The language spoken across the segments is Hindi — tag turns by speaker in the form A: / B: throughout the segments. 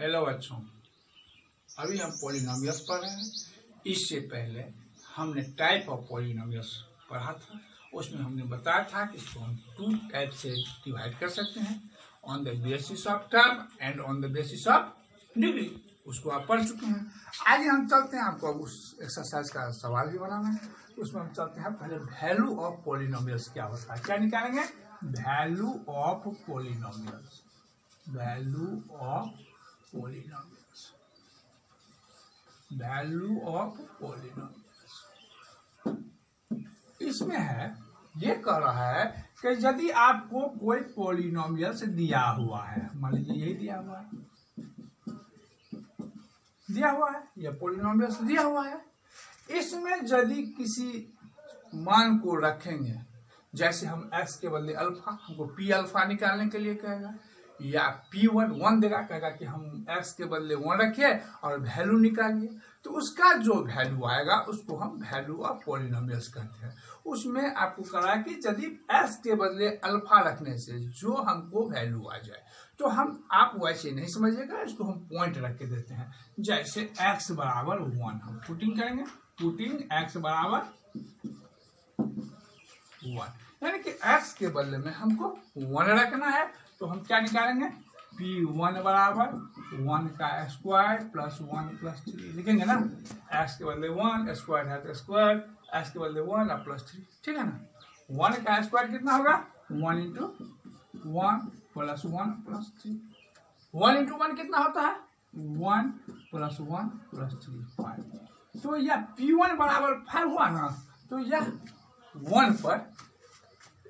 A: हेलो बच्चों, अभी हम पॉलिनोमियल्स पढ़ रहे हैं। इससे पहले हमने टाइप ऑफ पॉलिनोमियल्स पढ़ा था। उसमें हमने बताया था कि इसको हम 2 टाइप से डिवाइड कर सकते हैं, on the basis of term and on the basis of degree. उसको आप पढ़ चुके हैं। आगे हम चलते हैं, आपको उस एक्सरसाइज का सवाल भी बनाना है। उसमें हम चलते हैं, पहले वैल्यू ऑफ पॉलिनोमियल्स क्या होता है, क्या निकालेंगे? Value of polynomials, value of polynomials, value of polynomials. इसमें है, ये कह रहा है कि यदि आपको कोई पॉलिनोमियल्स दिया हुआ है, मान लीजिए यही दिया हुआ है, यह पॉलिनोमियल्स दिया हुआ है। इसमें यदि किसी मान को रखेंगे, जैसे हम x के बदले अल्फा, हमको p अल्फा निकालने के लिए कहेगा, या p1 देगा, कहेगा कि हम x के बदले 1 रखिए और वैल्यू निकालिए, तो उसका जो वैल्यू आएगा उसको हम वैल्यू ऑफ पॉलिनोमियल्स कहते हैं। उसमें आपको कहा कि यदि x के बदले अल्फा रखने से जो हमको वैल्यू आ जाए, तो हम, आप वैसे नहीं समझिएगा, इसको हम पॉइंट रख के देते हैं। जैसे x बराबर 1 हम पुटिंग करेंगे, पुटिंग x बराबर 1, यानी कि x के बदले में हमको 1 रखना है, तो हम क्या निकालेंगे? p1 बराबर 1 का स्क्वायर प्लस 1 प्लस 3 लिखेंगे ना। x के बदले 1, स्क्वायर है तो स्क्वायर, x के बदले 1 और प्लस 3, ठीक है ना। 1 का स्क्वायर कितना होगा? 1 इंटू 1 प्लस 1 प्लस 3। 1 इंटू 1 कितना होता है? 1 प्लस 1 प्लस 3, 5। तो यह p1 बराबर 5 हुआ ना, तो यह 1 पर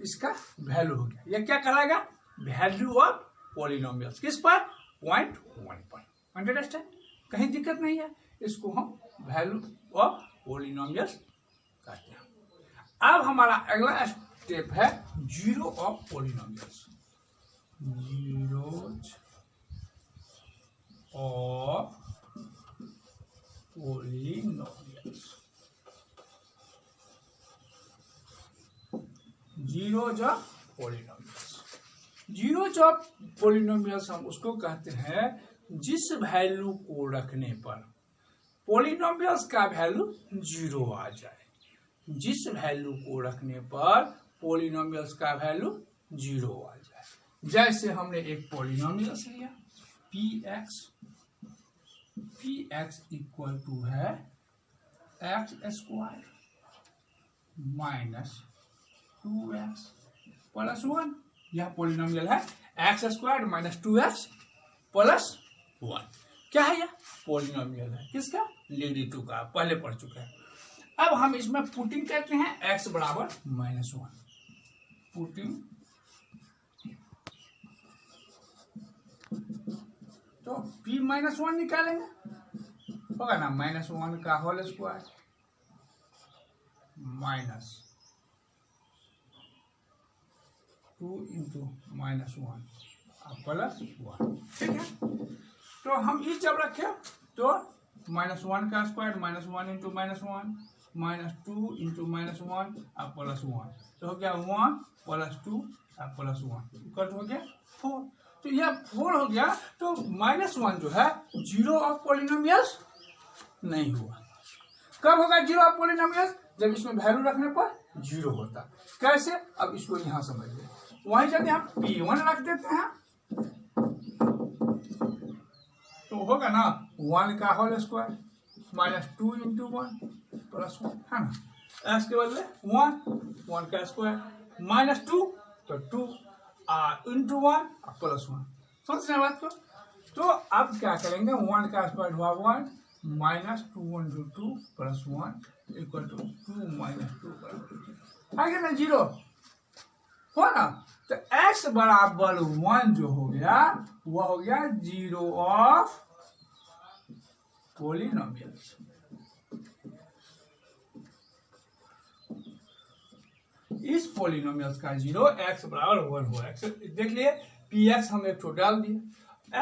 A: इसका वैल्यू हो गया। यह क्या कहलाएगा? Value of polynomials. किस पर? पॉइंट 1 पर। अंडरस्टैंड? कहीं दिक्कत नहीं है। इसको हम वैल्यू ऑफ पॉलिनोमियल्स कहते हैं। अब हमारा अगला स्टेप है zero of polynomials, zeros of polynomials, zeros of polynomials. Zeros of polynomials हम उसको कहते हैं जिस वैल्यू को रखने पर पॉलिनोमियल्स का वैल्यू 0 आ जाए। जिस वैल्यू को रखने पर पॉलिनोमियल्स का वैल्यू 0 आ जाए। जैसे हमने एक पॉलिनोमियल्स लिया px इक्वल टू है x square minus 2x plus 1। यह पॉलिनोमियल है x square minus 2x plus 1। क्या है? यह पॉलिनोमियल है किसका? लेडी 2 का, पहले पढ़ चुके हैं। अब हम इसमें पुटिंग करते हैं x बराबर -1, पुटिंग, तो p -1 निकालेंगे, होगा ना, -1 का whole square minus 2 into -1 plus 1, ठीक है। तो हम ये जब रखे तो -1 का square -1 into -1 minus 2 into -1 plus 1, तो हो गया 1 प्लस 2 प्लस 1 इक्वल हो गया 4। तो यह 4 हो गया। तो -1 जो है जीरो ऑफ पॉलिनोमियल्स नहीं हुआ। कब होगा जीरो ऑफ पॉलिनोमियल्स? जब इसमें वैल्यू रखने पर 0 होता। कैसे? अब इसको यहां समझिए। वहीं यदि हम p1 रख देते हैं तो होगा ना 1 का whole square minus 2 into 1 plus 1, है ना। x के बदले 1 का स्क्वायर माइनस 2, तो 2 इंटू 1 प्लस 1। समझ रहे बात को? तो अब क्या करेंगे? 1 का स्क्वायर हुआ 1 minus 2 into 2 plus 1 equal to 2 minus 2 आगे ना 0 हो ना। तो x बराबर 1 जो हो गया वह हो गया जीरो ऑफ पॉलिनोमियल्स। इस पॉलिनोमियल्स का 0 x बराबर 1 हुआ। x देख लिए, px हम एक तो डाल दिए,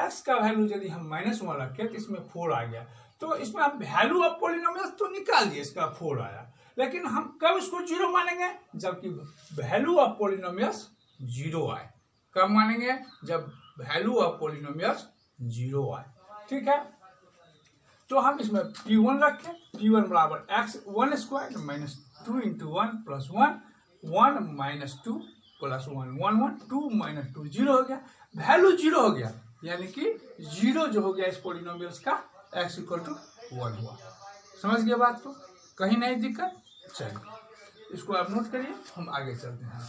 A: x का वैल्यू यदि हम -1 रखे तो इसमें 4 आ गया। तो इसमें हम वैल्यू ऑफ पॉलिनोमियल्स तो निकाल दिए, इसका 4 आया, लेकिन हम कब इसको 0 मानेंगे? जबकि वैल्यू ऑफ पॉलिनोमियल्स 0 आए। कब मानेंगे? जब वैल्यू ऑफ पॉलिनोमियल्स 0 आए। ठीक है, तो हम इसमें P1 रखें, P1 बराबर x 1 square minus 2 into 1 plus 1, 1 minus 2 plus 1, 1 1 2 minus 2 zero हो गया, वैल्यू जीरो हो गया, यानी कि जीरो जो हो गया इस पोलिनोमियल्स का x इक्वल टू 1 हुआ। समझ गए बात को, कहीं नहीं दिक्कत। चलिए इसको आप नोट करिए, हम आगे चलते हैं।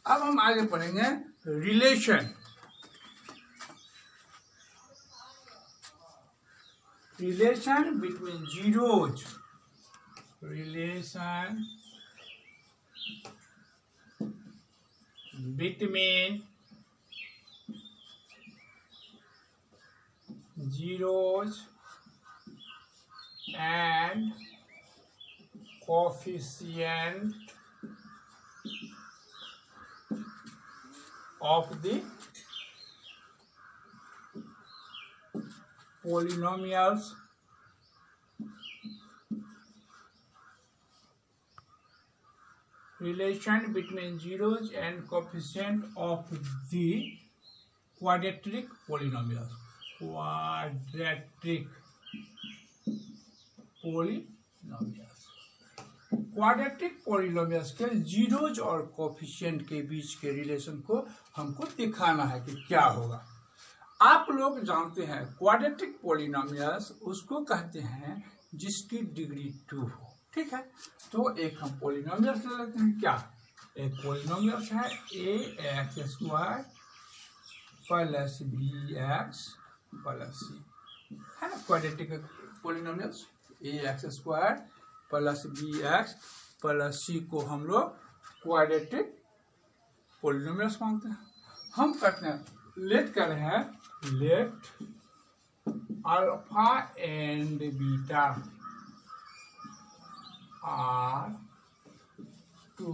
A: अब हम आगे पढ़ेंगे relation. Relation between zeros, relation between zeros and coefficient of the polynomials relation between zeros and coefficient of the quadratic polynomials, quadratic polynomials, quadratic polynomials के जीरोज और कोफिशिएंट के बीच के रिलेशन को हमको दिखाना है कि क्या होगा। आप लोग जानते हैं क्वाड्रेटिक पॉलिनोमियल्स उसको कहते हैं जिसकी डिग्री 2 हो, ठीक है। तो एक हम पॉलिनोमियल्स ले लेते हैं। क्या एक पॉलिनोमियल्स है ax square plus bx plus c, है ना quadratic polynomials. ax square plus bx plus c को हम लोग क्वाड्रेटिक पॉलिनोमियल्स मानते हैं। हम कहते हैं लेट कर रहे हैं, let alpha and beta are two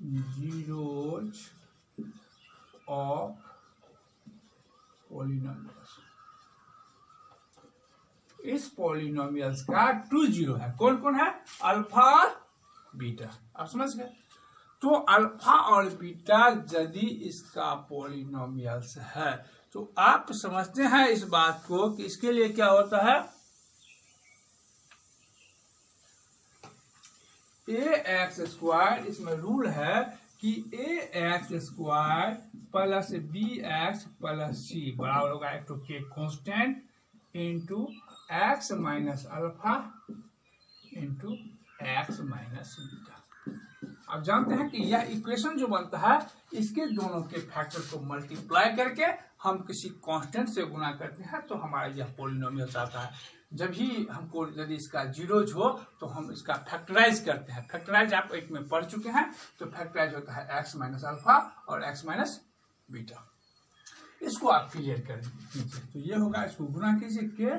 A: zeroes of polynomials. इस पॉलिनोमियल्स का 2 जीरो है, कौन कौन है? Alpha beta. आप समझ गए। तो अल्फा और बीटा यदि इसका पॉलिनोमियल्स है तो आप समझते हैं इस बात को कि इसके लिए क्या होता है, ax स्क्वायर, इसमें रूल है कि ax square plus bx plus c बराबर होगा एक तो के constant into x minus alpha into x minus beta. आप जानते हैं कि यह इक्वेशन जो बनता है इसके दोनों के फैक्टर को मल्टीप्लाई करके हम किसी कांस्टेंट से गुना करते हैं तो हमारा यह पॉलिनोमियल आता है। जब ही हमको यदि इसका जीरोज हो तो हम इसका फैक्टराइज करते हैं। फैक्टराइज आप एक में पढ़ चुके हैं, तो फैक्टराइज होता है x माइनस अल्फा और x माइनस बीटा। इसको आप क्लियर कर दीजिए। तो ये होगा, इसको गुना कीजिए के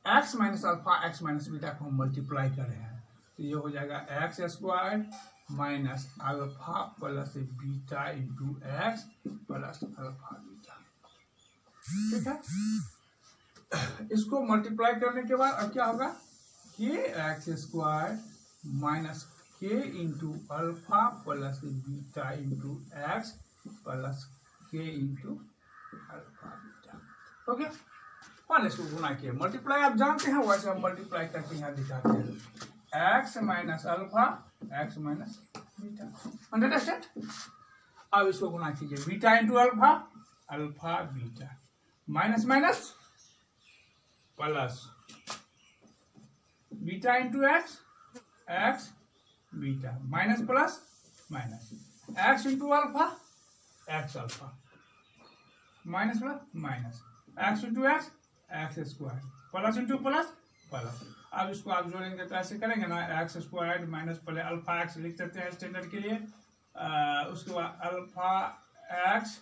A: x minus alpha x minus beta को हम मल्टीप्लाई कर रहे हैं, तो ये हो जाएगा x square minus alpha plus beta into x plus alpha beta, ठीक है। इसको मल्टीप्लाई करने के बाद अब क्या होगा, के एक्स स्क्वायर माइनस के into alpha plus beta into x plus k into alpha beta. Okay, one इसको गुना किया, मल्टीप्लाई आप जानते हैं, वैसे हम मल्टीप्लाई करके यहाँ दिखाते हैं x minus alpha x minus beta, understand. अब इसको गुना कीजिए, beta into alpha alpha beta minus minus plus beta into x x beta minus plus minus x into alpha x alpha minus plus minus x into x x square plus into plus plus. अब इसको आप जोड़ेंगे तो ऐसे करेंगे ना, एक्स स्क्वायर माइनस पहले अल्फा एक्स लिख देते हैं स्टैंडर्ड के लिए, उसके बाद alpha x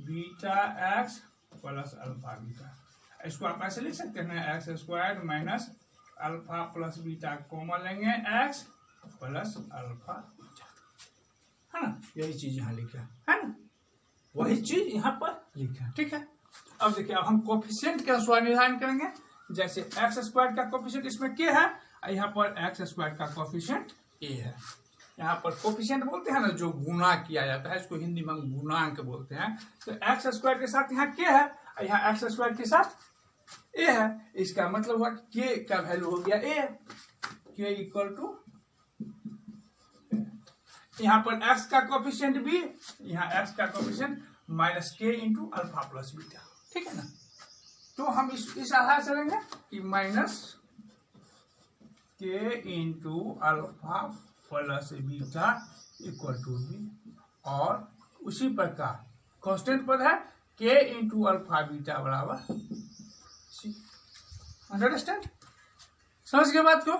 A: beta x plus alpha beta. इसको आप ऐसे लिख सकते हैं x square minus alpha plus beta common लेंगे एक्स प्लस अल्फा बीटा, है ना। यही चीज यहाँ लिखा है ना, वही चीज यहाँ पर लिखा है, ठीक है। अब देखिए, अब हम कोफिशिएंट के अनुसार निर्धारण करेंगे। जैसे एक्स स्क्वायर का कोफिशिएंट इसमें के है, यहाँ पर एक्स स्क्वायर का कोफिशिएंट ए है। यहाँ पर कोफिशिएंट बोलते हैं ना, जो गुना किया जाता है, इसको हिंदी में गुणांक बोलते हैं। तो एक्स स्क्वायर के साथ यहाँ के है, यहाँ एक्स स्क्वायर के साथ ए है। इसका मतलब हुआ कि के का वैल्यू हो गया ए, के इक्वल टू, यहाँ पर एक्स का कोफिशिएंट बी, यहाँ एक्स का कोफिशिएंट माइनस के इंटू अल्फा प्लस बीटा, ठीक है ना। तो हम इस आधार से लेंगे कि माइनस के into alpha plus beta equal to b, और उसी प्रकार कांस्टेंट पद है के इंटू अल्फा बीटा बराबर सी। अंडरस्टैंड, समझ गए बात को।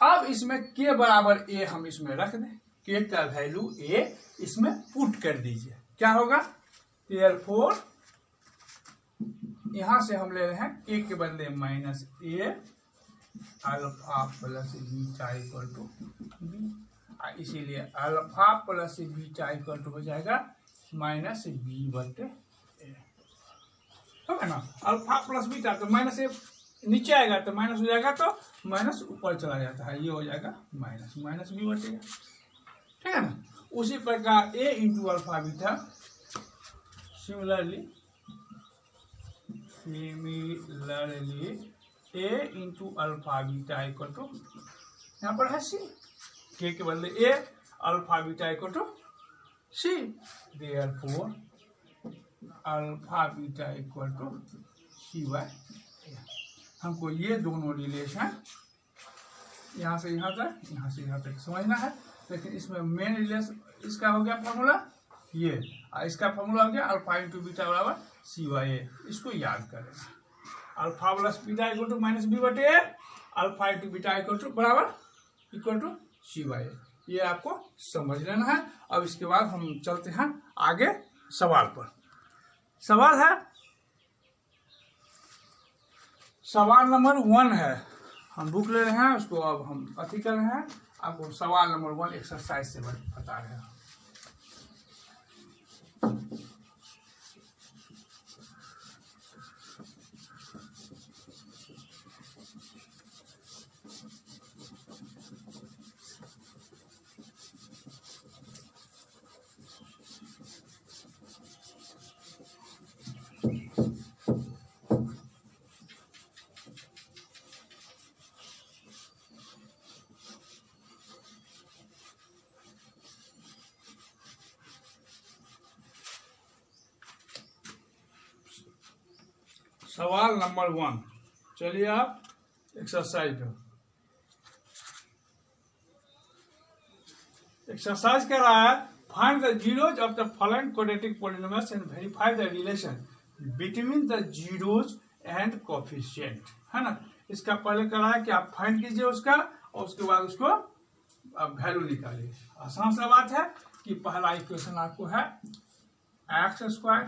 A: अब इसमें के बराबर ए हम इसमें रख दें, के का वैल्यू ए इसमें पुट कर दीजिए, क्या होगा, therefore यहां से हम ले रहे हैं के के बदले minus a alpha plus beta equal to b, इसीलिए alpha plus beta equal to हो जाएगा माइनस बी बटे ए, ठीक है ना। अल्फा प्लस बीटा तो माइनस ए नीचे आएगा तो माइनस हो जाएगा, तो माइनस ऊपर चला जाता है, ये हो जाएगा माइनस माइनस बी बटे, ठीक है ना। उसी प्रकार a into alpha beta, similarly a into alpha beta equal to, यहाँ पर है सी, के बदले a, alpha beta equal to c, therefore alpha beta equal to c by a. हमको ये दोनों रिलेशन यहाँ से यहाँ तक, यहाँ से यहाँ तक समझना है, लेकिन इसमें मेन रिलेशन इसका हो गया फॉर्मूला ये, और इसका फॉर्मूला हो गया अल्फा इंटू बीटा बराबर सी बाई ए। इसको याद करेंगे, alpha plus beta equal to minus b बटे a, alpha into beta equal to बराबर equal to c by a, ये आपको समझ लेना है। अब इसके बाद हम चलते हैं आगे सवाल पर। सवाल है, सवाल नंबर 1 है, हम बुक ले रहे हैं उसको, अब हम अति कर रहे हैं, आपको सवाल नंबर 1 एक्सरसाइज से बता रहे हैं। सवाल नंबर 1, चलिए आप एक्सरसाइज करो। एक्सरसाइज कर रहा है, find the zeros of the following quadratic polynomials and verify the relation between the zeros and coefficient, है ना। इसका पहले कर रहा है कि आप फाइंड कीजिए उसका, और उसके बाद उसको वैल्यू निकालिए। आसान सा बात है कि पहला इक्वेशन आपको है x square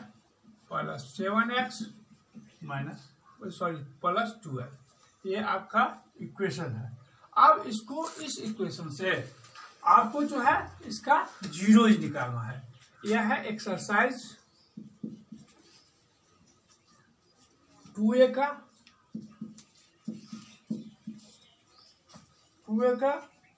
A: plus 7x minus plus 12, ये आपका इक्वेशन है। अब इसको, इस इक्वेशन से आपको जो है इसका जीरोज निकालना है। यह है एक्सरसाइज 2A का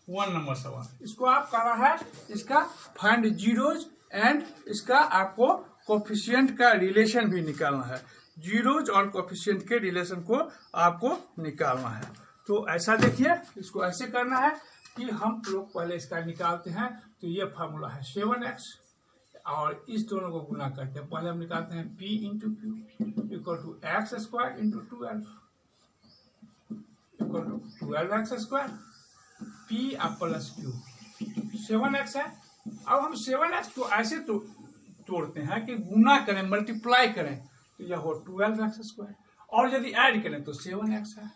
A: 1 नंबर सवाल। इसको आप कर रहा है, इसका फाइंड जीरोज एंड इसका आपको कोफिशिएंट का रिलेशन भी निकालना है। जीरोज और कोफिशिएंट के रिलेशन को आपको निकालना है। तो ऐसा देखिए, इसको ऐसे करना है कि हम लोग पहले इसका निकालते हैं। तो ये फार्मूला है 7x, और इस दोनों को गुना करते हैं। पहले हम निकालते हैं p into q equal to x square into 12 equal to 12x square, p plus q 7x है। अब हम 7x को ऐसे तोड़ते हैं कि गुना करें, मल्टीप्लाई करें, तो यह हो 12x स्क्वायर, और यदि ऐड करें तो 7x है।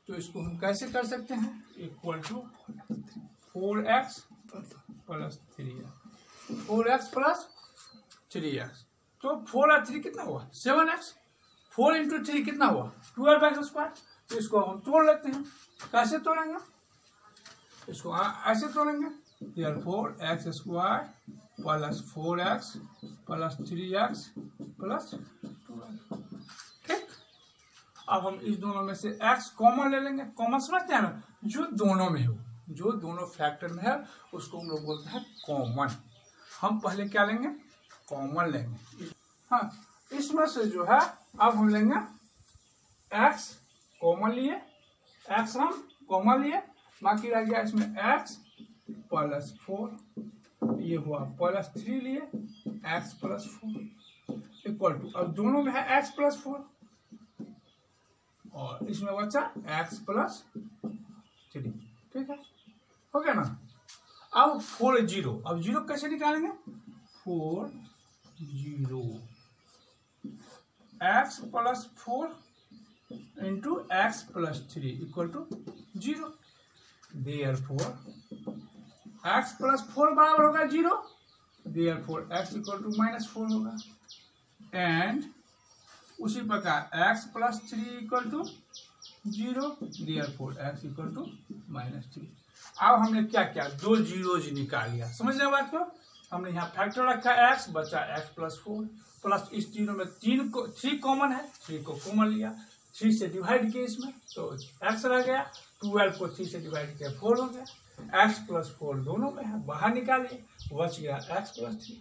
A: तो इसको हम कैसे कर सकते हैं, equal to 4x plus 3x, 4x plus 3x। तो 4 और 3 कितना हुआ 7x, 4 इंटू 3 कितना हुआ 12x स्क्वायर। तो इसको हम तोड़ लेते हैं, कैसे तोड़ेंगे इसको, ऐसे तोड़ेंगे। therefore x square plus 4x plus 3x plus 2x। ठीक, अब हम इस दोनों में से x कॉमन ले लेंगे। कॉमन समझते हैं ना, जो दोनों में हो, जो दोनों फैक्टर में है उसको हम लोग बोलते हैं कॉमन। हम पहले क्या लेंगे, कॉमन लेंगे। हाँ, इसमें से जो है अब हम लेंगे x कॉमन लिए, x हम कॉमन लिए, बाकी रह गया इसमें x प्लस 4, ये हुआ प्लस 3 लिए, x प्लस 4 इक्वल टू, अब दोनों में है x प्लस 4 और इसमें बचा x प्लस 3। ठीक है, हो गया ना। अब 4 0, अब 0 कैसे निकालेंगे, 4 0 x plus 4 into x plus 3 equal to 0। Therefore x plus 4 बराबर होगा 0, देयरफॉर x इक्वल टू -4 होगा। एंड उसी प्रकार x plus 3 equal to 0, therefore x equal to -3। अब हमने क्या किया, दो जीरोज निकाल लिया। समझ रहे बात को, हमने यहाँ फैक्टर रखा x, बचा x प्लस 4 प्लस इस तीनों में 3 कॉमन है, 3 को कॉमन लिया, 3 से डिवाइड किया इसमें तो x रह गया, 12 को 3 से डिवाइड किया 4 हो गया, x प्लस 4 दोनों में है, बाहर निकालिए, बच गया x प्लस 3।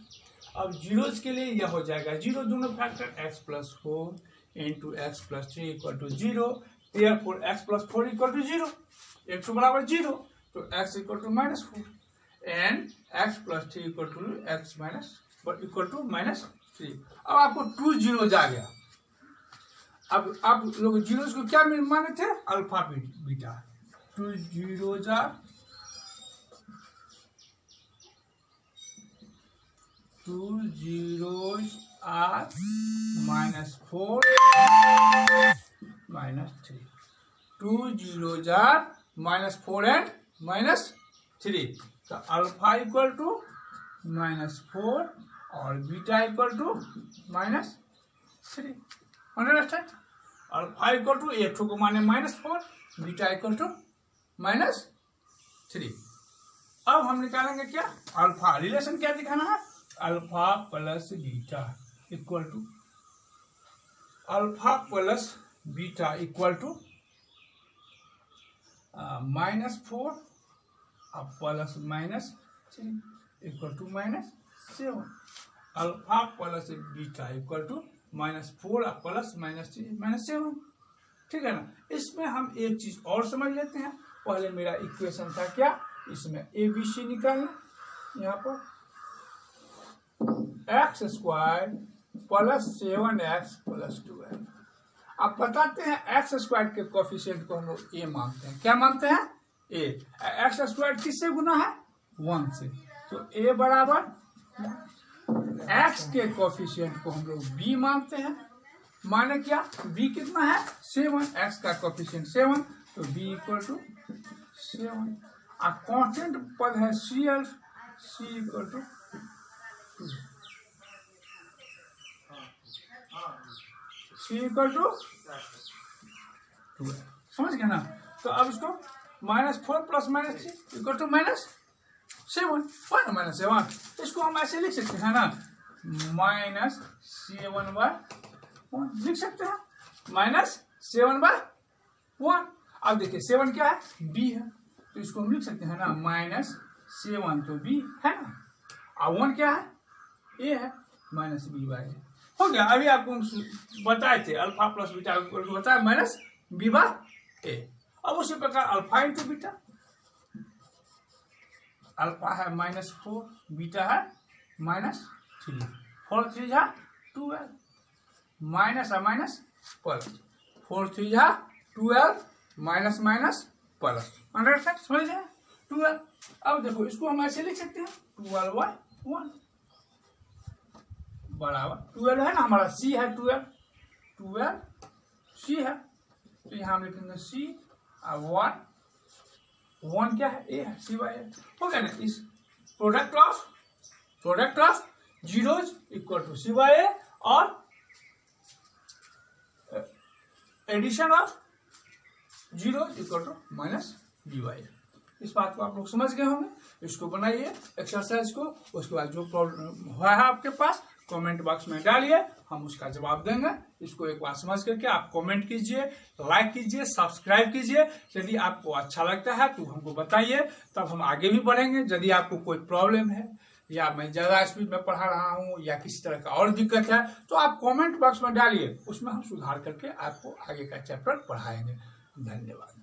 A: अब जीरोज के लिए यह हो जाएगा 0 दोनों factor, x plus 4 into x plus 3 equal to 0, therefore x plus 4 equal to 0, x बराबर 0 तो x equal to -4 and x plus 3 equal to x minus equal to -3। अब आपको 2 जीरोज आ गया। अब आप लोग जीरोज को क्या माने थे, alpha beta. 2 zeroes are 2 zeroes are -4 -3, 2 zeroes are -4 and -3, तो अल्फा इक्वल टू -4 और beta equal to -3। Understand, alpha equal to एक को माने -4, बीटा इक्वल टू -3। अब हम निकालेंगे क्या, अल्फा, रिलेशन क्या दिखाना है, alpha plus beta equal to, alpha plus beta equal to -4 और plus -3 equal to -7। Alpha plus beta equal to -4 plus -3 -7। ठीक है ना। इसमें हम एक चीज और समझ लेते हैं। पहले मेरा इक्वेशन था क्या, इसमें ABC निकालना, यहाँ पर x square plus 7x plus 12। अब बताते हैं x स्क्वायर के कोफिशिएंट को हम लोग a मानते हैं। क्या मानते हैं, a। x स्क्वायर किससे गुना है, 1 से, तो a बराबर x के कोफिशिएंट को हम लोग b मानते हैं। माने क्या, b कितना है 7, x का कोफिशिएंट 7, तो b इक्वल टू 7। कांस्टेंट पद है CL, c equal to 2, c equal to 2। समझ गया ना। तो अब इसको -4 प्लस -3 इक्वल टू -7, -7। इसको हम ऐसे लिख सकते हैं ना, -7/1 लिख सकते हैं, -7/1। अब देखिए 7 क्या है, b है, तो इसको हम लिख सकते हैं ना -7, तो b है ना, और 1 क्या है, a है, -b/a हो गया। अभी आपको बताए थे अल्फा प्लस बीटा बताया -b/a। अब उसी प्रकार अल्फा इंटू बीटा, अल्फा है -4, बीटा है -3, 4 3 जा 12, माइनस माइनस प्लस, 4 3 जा 12, माइनस माइनस प्लस, अंडरस्टैंड, समझ जाए 12। अब देखो इसको हम ऐसे लिख सकते हैं 12/1 बराबर 12 है ना, हमारा c है 12 c है, तो यहाँ हम लिखेंगे c और 1 क्या है, a है, c/a हो गया ना। इस product of zeroes equal to c/a और addition of 0 equal to minus b y. इस बात को आप लोग समझ गए होंगे। इसको बनाइए एक्सरसाइज को, उसके बाद जो प्रॉब्लम हुआ है आपके पास कमेंट बॉक्स में डालिए, हम उसका जवाब देंगे। इसको एक बार समझ करके आप कमेंट कीजिए, लाइक कीजिए, सब्सक्राइब कीजिए। यदि आपको अच्छा लगता है तो हमको बताइए, तब हम आगे भी बढ़ेंगे। यदि आपको कोई प्रॉब्लम है या मैं ज़्यादा स्पीड में पढ़ा रहा हूँ या किसी तरह का और दिक्कत है तो आप कमेंट बॉक्स में डालिए, उसमें हम सुधार करके आपको आगे का चैप्टर पढ़ाएंगे। धन्यवाद।